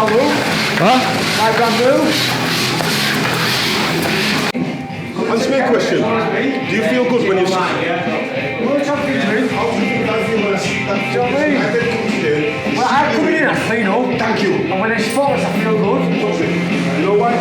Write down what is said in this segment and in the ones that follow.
now, Lou. Huh? Like brand new. Answer me a question. Do you feel good when you're... World champions, mate. Do you know what I mean? Well, I come in, I clean up. Thank you. And when it's spotless, I feel good. You know why?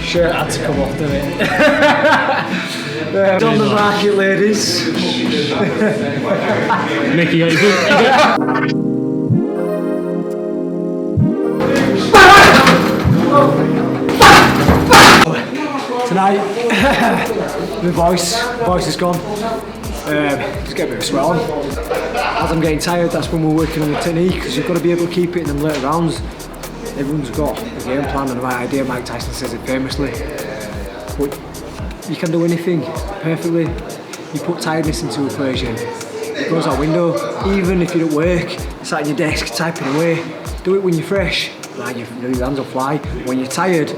Shirt had to come off, didn't it? It's on the market, ladies. Nicky, you got Tonight, my voice is gone. Just get a bit of sweat on. As I'm getting tired, that's when we're working on the technique, because you've got to be able to keep it in them later rounds. Everyone's got a game plan and the right idea. Mike Tyson says it famously. But you can do anything perfectly. You put tiredness into a equation, it goes out window. Even if you're at work, sat at your desk typing away, do it when you're fresh. Like your hands will fly. When you're tired,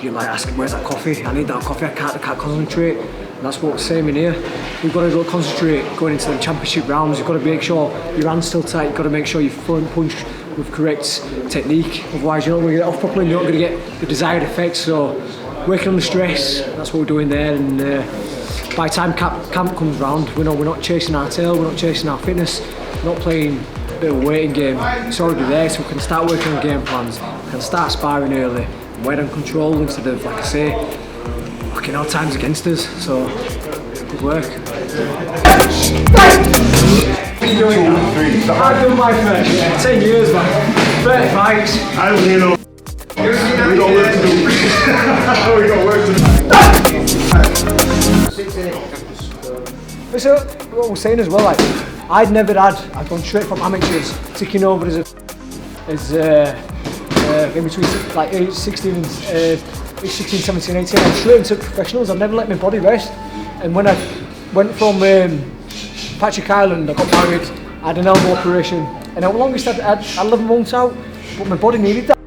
you're like asking, where's that coffee? I need that coffee, I can't concentrate. And that's what's same in here. We've got to concentrate going into the championship rounds. You've got to make sure your hand's still tight. You've got to make sure you're front punch with correct technique. Otherwise you're not going to get it off properly and you're not going to get the desired effect. So working on the stress, that's what we're doing there. And by the time camp comes round, we know we're not chasing our tail, we're not chasing our fitness, we're not playing a bit of a waiting game. It's already there, so we can start working on game plans. We can start sparring early and we're in control instead of, like I say, fucking all times against us. So good work. I've done my first 10 years, man. 30 fights. I don't even know. We got work to do. We got work to do. So what we're saying as well, like I'd gone straight from amateurs, ticking over as in between like age 16, 17, 18. I'm straight into professionals. I've never let my body rest. And when I went from Patrick Island, I got married, I had an elbow operation, and the longest I had 11 months out, but my body needed that.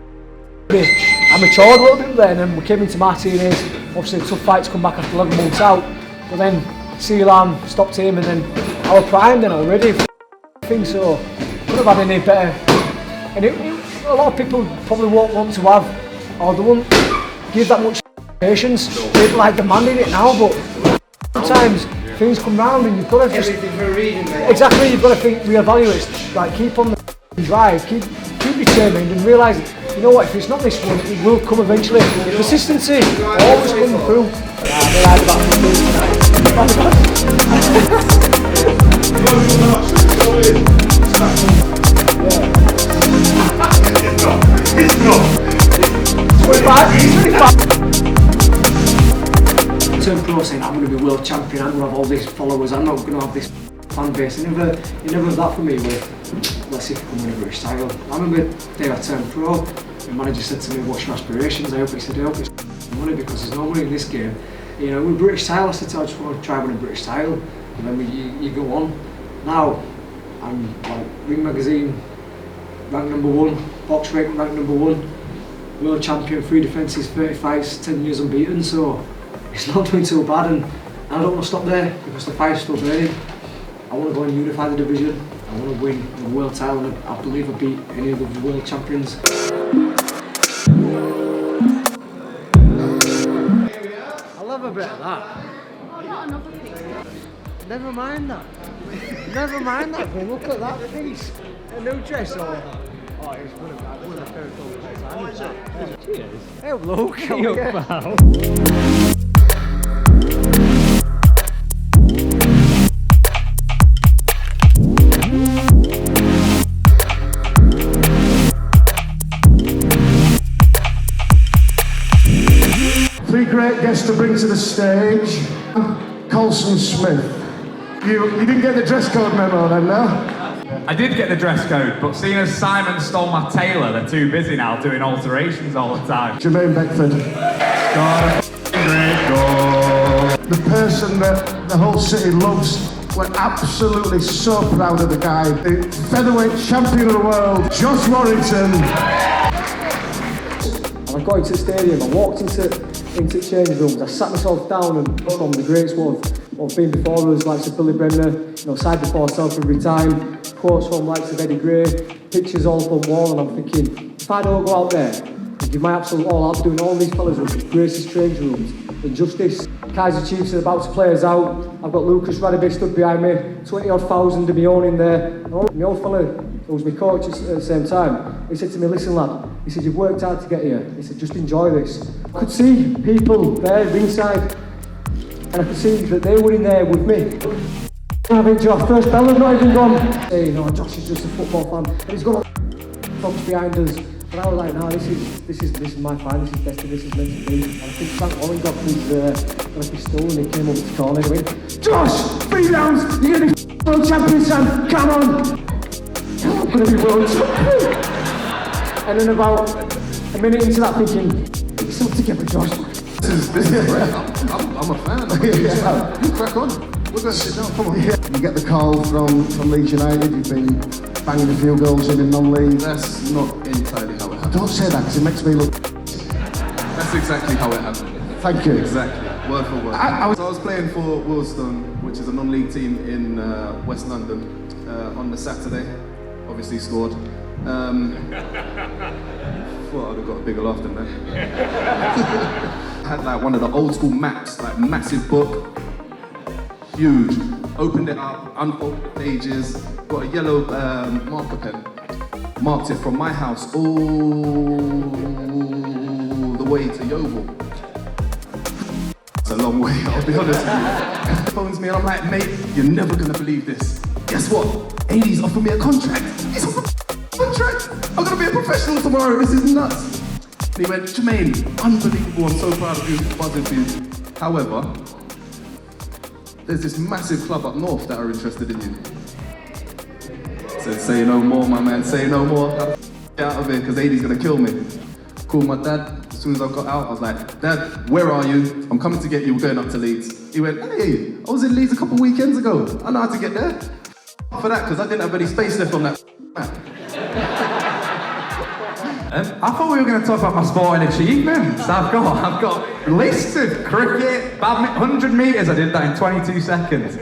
I matured a little bit then, and we came into Martinez. Obviously, a tough fight to come back after 11 months out, but then Sealam stopped him, and then I was primed then already. I think so. Couldn't have had any better. And a lot of people probably won't want to have, or they won't give that much patience. They're like demanding it now, but sometimes things come round and you've got to just... Exactly, you've got to think, reevaluate. Like, keep on the drive, keep determined and realise, you know what, if it's not this one, it will come eventually. Consistency, always coming through. It's not. 25. Turn pro saying I'm going to be world champion, I'm going to have all these followers, I'm not going to have this fan base. You never have that for me with, let's see if I can win a British title. I remember the day I turned pro, the manager said to me, what's your aspirations? I hope it's money, because there's no money in this game. You know, with British title, I said to him, I just want to try win a British title, and then you go on. Now, I'm like Ring Magazine, ranked #1, box rate ranked #1, world champion, 3 defences, 30 fights, 10 years unbeaten, so it's not doing too bad, and I don't want to stop there because the fight's still burning. I want to go and unify the division, I want to win the world title, and I believe I beat any of the world champions. I love a bit of that. Not another picture. Never mind that. Never mind that, but look at that piece. A new dress or... Oh, it's one of my favourite clothes of all time. Cheers. Hey, look. Hey, pal. 3 great guests to bring to the stage. Colson Smith. You didn't get the dress code memo then, no? I did get the dress code, but seeing as Simon stole my tailor, they're too busy now doing alterations all the time. Jermaine Beckford. God, great goal. the person that the whole city loves. We're absolutely so proud of the guy. The featherweight champion of the world, Josh Warrington. And I got into the stadium, I walked into change rooms, I sat myself down and from the greats what have been before us, like Billy Bremner, you know, side before self every time, quotes from likes of Eddie Gray, pictures all up on the wall, and I'm thinking, if I don't go out there and give my absolute all, I'll be doing all these fellas with Grace's change rooms, injustice. Kaiser Chiefs are about to play us out. I've got Lucas Radebe stood behind me, 20-odd thousand of my own in there. My old fella, who was my coach at the same time, he said to me, listen lad, he said, you've worked hard to get here. He said, just enjoy this. I could see people there ringside, and I could see that they were in there with me. I think Josh, first bell had not even gone. Hey, you know, Josh is just a football fan, and he's got folks behind us. And I was like, no, this is my fan, this is destiny, this is meant to be. And I think Frank Warren got his stool and he came over to the corner and he went, Josh, 3 rounds, you're going to be world champion, son, come on. I'm going to be world champion. And then about a minute into that thinking, it's all together, Josh. This is great. I'm a fan. You crack on. We're going to sit down, come on. You get the call from Leeds United, you've been banging a few goals in non-league. That's not entirely how it happened. Don't say that because it makes me look... That's exactly how it happened. Thank you. Exactly, word for word. I was playing for Wilstone, which is a non-league team in West London, on the Saturday. Obviously scored. Thought I'd have got a bigger laugh than that. Had like one of the old school maps, like massive book. Huge. Opened it up, unfolded the pages, got a yellow marker pen, marked it from my house all the way to Yeovil. It's a long way, I'll be honest with you. Phones me and I'm like, mate, you're never gonna believe this. Guess what? 80's offered me a contract. He's offered me a contract. I'm gonna be a professional tomorrow, this is nuts. And he went, Jermaine, unbelievable, I'm so proud of you, buzzing for you. However, there's this massive club up north that are interested in you. I said, say no more, my man, say no more. Get out of here, because 80's gonna kill me. Called my dad, as soon as I got out, I was like, Dad, where are you? I'm coming to get you, we're going up to Leeds. He went, hey, I was in Leeds a couple weekends ago. I know how to get there. For that, because I didn't have any space left on that map. I thought we were going to talk about my sporting achievements. I've got lists of cricket, badminton, 100 metres, I did that in 22 seconds.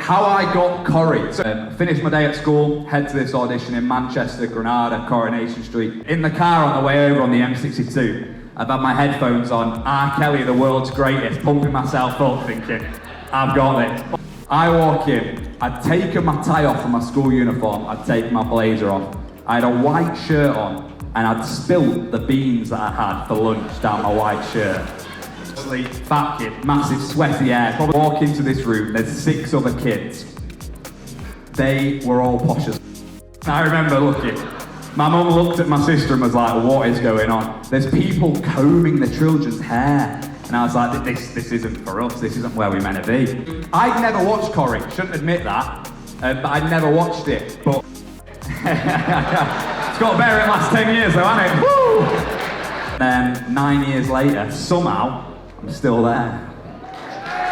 How I got Corried. So, finished my day at school, head to this audition in Manchester, Granada, Coronation Street. In the car on the way over on the M62, I've had my headphones on, R. Kelly, the world's greatest, pumping myself up thinking, I've got this. I walk in, I'd taken my tie off from my school uniform, I'd taken my blazer off, I had a white shirt on, and I'd spilt the beans that I had for lunch down my white shirt. Fat kid, massive sweaty hair. Probably walk into this room, there's 6 other kids. They were all posh as I remember looking. My mum looked at my sister and was like, what is going on? There's people combing the children's hair. And I was like, this isn't for us, this isn't where we're meant to be. I'd never watched Corried, shouldn't admit that, but I'd never watched it, but it's got better in the last 10 years though, hasn't it? Woo! Then 9 years later, somehow, I'm still there.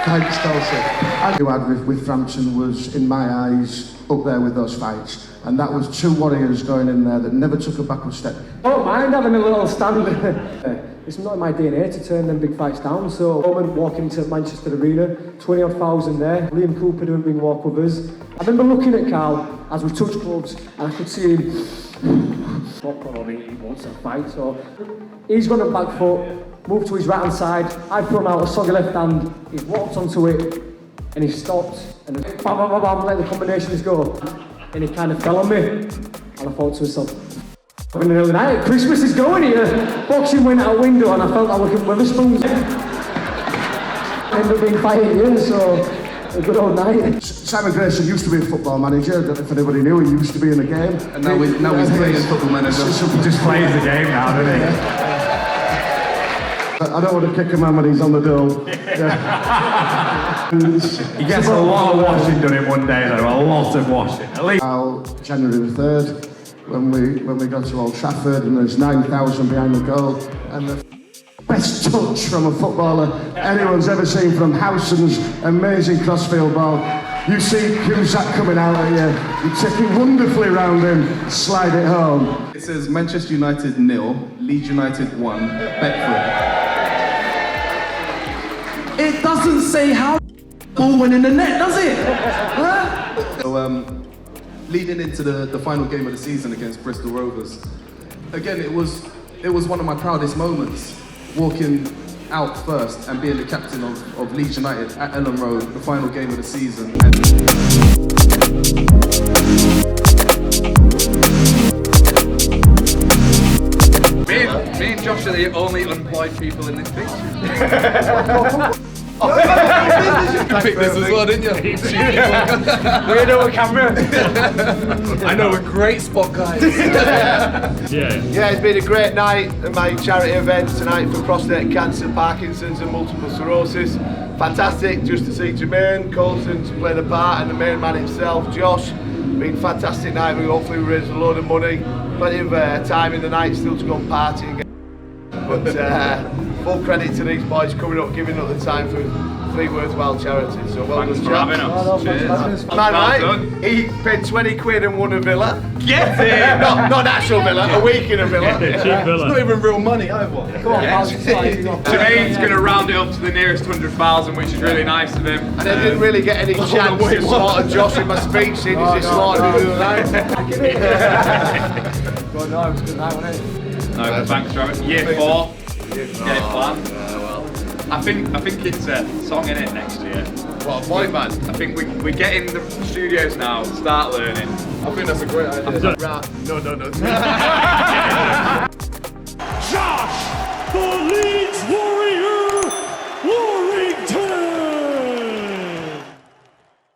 Thanks, Colson. What you had with Frampton was, in my eyes, up there with those fights. And that was 2 warriors going in there that never took a backward step. I don't mind having a little stand. It's not in my DNA to turn them big fights down. So, moment walking into Manchester Arena, 20-odd thousand there. Liam Cooper doing ring walk with us. I remember looking at Carl as we touched gloves, and I could see him. He wants to fight. So he's gone on back foot, moved to his right hand side. I thrown out a soggy left hand. He walked onto it, and he stopped, and then bam, bam, bam, bam, let the combinations go. And he kind of fell on me, and I thought to myself, in the middle of the night, Christmas is going here. Boxing went out a window, and I felt like looking Witherspoons. Ended up being 5 years, so a good old night. Simon Grayson used to be a football manager. I don't know if anybody knew, he used to be in the game. And now he's playing football manager. He just plays the game now, doesn't he? I don't want to kick him out when he's on the Dole. He gets a lot of washing done in one day though, a lot of washing. At least. January the 3rd, when we got to Old Trafford and there's 9,000 behind the goal, and the best touch from a footballer anyone's ever seen from Howson's amazing crossfield ball. You see Cusack coming out at you, you take it wonderfully round him, slide it home. It says Manchester United 0, Leeds United 1, Beckford. It doesn't say how ball went in the net, does it? Huh? So, leading into the final game of the season against Bristol Rovers, again, it was one of my proudest moments, walking out first and being the captain of Leeds United at Elland Road, the final game of the season. Me and Josh are the only unemployed people in this picture. You picked this as well, didn't you? We know a camera. I know a great spot, guys. Yeah, it's been a great night at my charity event tonight for prostate cancer, Parkinson's and multiple sclerosis. Fantastic just to see Jermaine, Colson playing a part and the main man himself, Josh. Been a fantastic night. We hopefully raised a load of money. Plenty of time in the night still to go and party and get. But full credit to these boys coming up, giving up the time for three worthwhile charities. So well done, having us. Cheers. Man, right? He paid 20 quid and won a villa. Get it! Not an actual villa, a week in a villa. Cheap villa. Not even real money either. Come on, pals. Jermaine's going to round it up to the nearest 100,000, which is really nice of him. And I didn't really get any chance to slaughter Josh in my speech, seeing as he slaughtered me the other night. Good night, it was a good night, wasn't it? No, thanks, Travis. Year 4. Get it planned. I think it's a song in it next year. What a boy band. I think we get in the studios now, start learning. I think that's a great idea. Right. No.